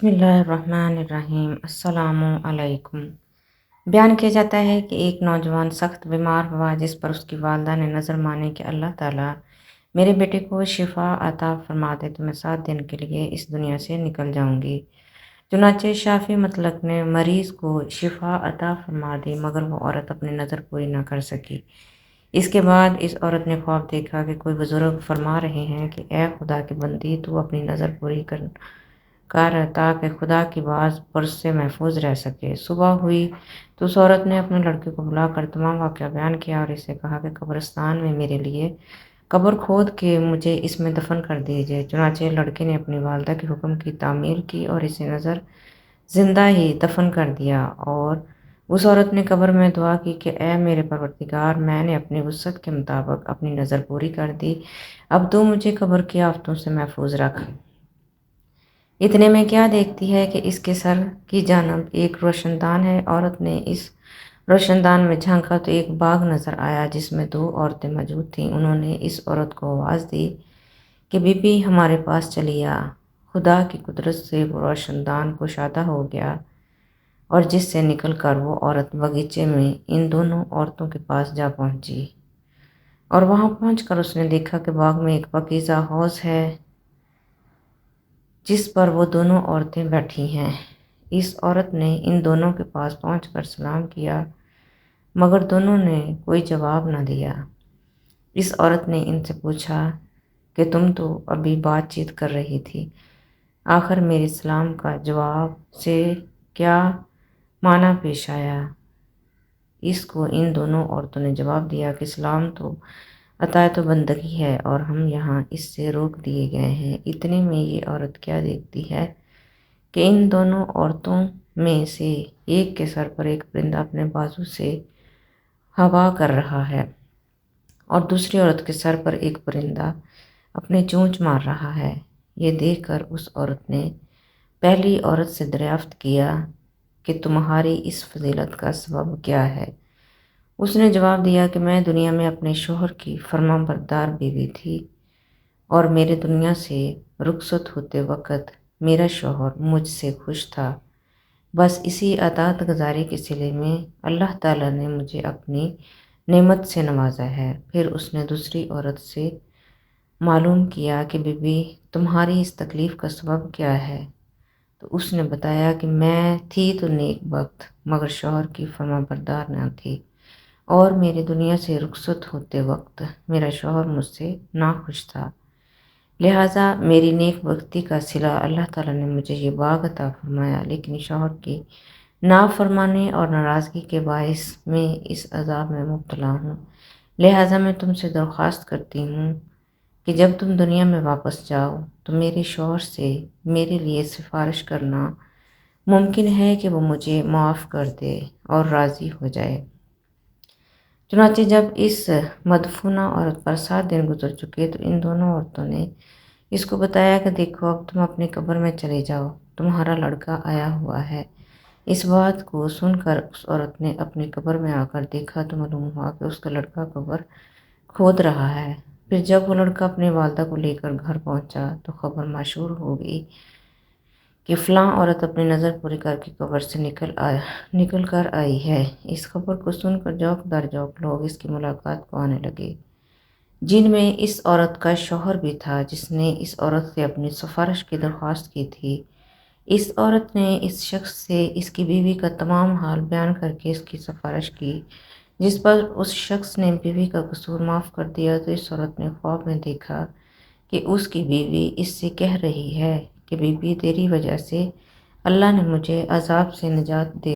बिस्मिल्लाहिर्रहमानिर्रहीम। अस्सलामु अलैकुम। बयान किया जाता है कि एक नौजवान सख्त बीमार हुआ, जिस पर उसकी वालिदा ने नज़र मानी कि अल्लाह ताला मेरे बेटे को शिफा अता फरमा दे तो मैं 7 दिन के लिए इस दुनिया से निकल जाऊंगी। चुनाचे शाफी मतलक ने मरीज़ को शिफा अता फरमा दी, मगर वो औरत अपनी नज़र पूरी ना कर सकी। इसके बाद इस औरत ने ख्वाब देखा कि कोई बुजुर्ग फरमा रहे हैं कि ए खुदा की बंदी, तू अपनी नज़र पूरी कर ताकि खुदा की बाज पुरस से महफूज रह सके। सुबह हुई तो उस औरत ने अपने लड़के को बुलाकर तमाम वाक़या बयान किया और इसे कहा कि कब्रिस्तान में मेरे लिए कब्र खोद के मुझे इसमें दफन कर दीजिए। चुनाचे लड़के ने अपनी वालिदा के हुक्म की तामील की और इसे नज़र जिंदा ही दफन कर दिया। और उस औरत ने कब्र में दुआ की कि ए मेरे परवरदिगार, मैंने अपनी वुसअत के मुताबिक अपनी नज़र पूरी कर दी, अब तू मुझे कब्र की आफतों से महफूज रख। इतने में क्या देखती है कि इसके सर की जानब एक रोशनदान है। औरत ने इस रोशनदान में झांका तो एक बाग नजर आया जिसमें 2 औरतें मौजूद थीं। उन्होंने इस औरत को आवाज़ दी कि बीबी, हमारे पास चली आ। खुदा की कुदरत से वो रोशनदान कुशादा हो गया और जिससे निकल कर वो औरत बगीचे में इन दोनों औरतों के पास जा पहुंची। और वहां पहुंचकर उसने देखा कि बाग में एक पाकीज़ा हौज़ है जिस पर वो दोनों औरतें बैठी हैं। इस औरत ने इन दोनों के पास पहुंचकर सलाम किया, मगर दोनों ने कोई जवाब न दिया। इस औरत ने इनसे पूछा कि तुम तो अभी बातचीत कर रही थी, आखिर मेरे सलाम का जवाब से क्या माना पेश आया। इसको इन दोनों औरतों ने जवाब दिया कि सलाम तो अतायत बंदगी है और हम यहाँ इससे रोक दिए गए हैं। इतने में ये औरत क्या देखती है कि इन दोनों औरतों में से एक के सर पर एक परिंदा अपने बाजू से हवा कर रहा है और दूसरी औरत के सर पर एक परिंदा अपने चोंच मार रहा है। ये देखकर उस औरत ने पहली औरत से दरियाफ्त किया कि तुम्हारी इस फजीलत का सबब क्या है। उसने जवाब दिया कि मैं दुनिया में अपने शोहर की फरमाबरदार बीवी थी और मेरे दुनिया से रुखसत होते वक़्त मेरा शोहर मुझसे खुश था। बस इसी अतात गुजारी के सिले में अल्लाह ताला ने मुझे अपनी नेमत से नवाजा है। फिर उसने दूसरी औरत से मालूम किया कि बीबी, तुम्हारी इस तकलीफ़ का सबब क्या है। तो उसने बताया कि मैं थी तो नेक वक्त, मगर शोहर की फरमाबरदार न थी और मेरे दुनिया से रुखसत होते वक्त मेरा शोहर मुझसे नाखुश था। लिहाजा मेरी नेक बख्ती का सिला अल्लाह ताला ने मुझे ये बाग अता फरमाया, लेकिन शोहर की नाफरमानी और नाराज़गी के बाइस में इस अजाब में मुब्तला हूँ। लिहाजा मैं तुमसे दरख्वास्त करती हूँ कि जब तुम दुनिया में वापस जाओ तो मेरे शोहर से मेरे लिए सिफारिश करना। मुमकिन है कि वो मुझे माफ़ कर दे और राज़ी हो जाए। चुनांचे जब इस मदफूना औरत पर 7 दिन गुजर चुके तो इन दोनों औरतों ने इसको बताया कि देखो, अब तुम अपनी कब्र में चले जाओ, तुम्हारा लड़का आया हुआ है। इस बात को सुनकर उस औरत ने अपनी कब्र में आकर देखा तो मालूम हुआ कि उसका लड़का कब्र खोद रहा है। फिर जब वो लड़का अपनी वालिदा को लेकर घर पहुंचा तो खबर मशहूर हो गई कि फ़लाँ औरत अपनी नज़र पूरी करके कब्र से निकल कर आई है। इस खबर को सुनकर जौक दर जौक लोग इसकी मुलाकात को आने लगे, जिनमें इस औरत का शौहर भी था जिसने इस औरत से अपनी सिफारिश की दरख्वास्त की थी। इस औरत ने इस शख्स से इसकी बीवी का तमाम हाल बयान करके इसकी सिफारिश की, जिस पर उस शख्स ने बीवी का कसूर माफ़ कर दिया। तो इस औरत ने ख्वाब में देखा कि उसकी बीवी इससे कह रही है कि बीबी, तेरी वजह से अल्लाह ने मुझे अजाब से निजात दे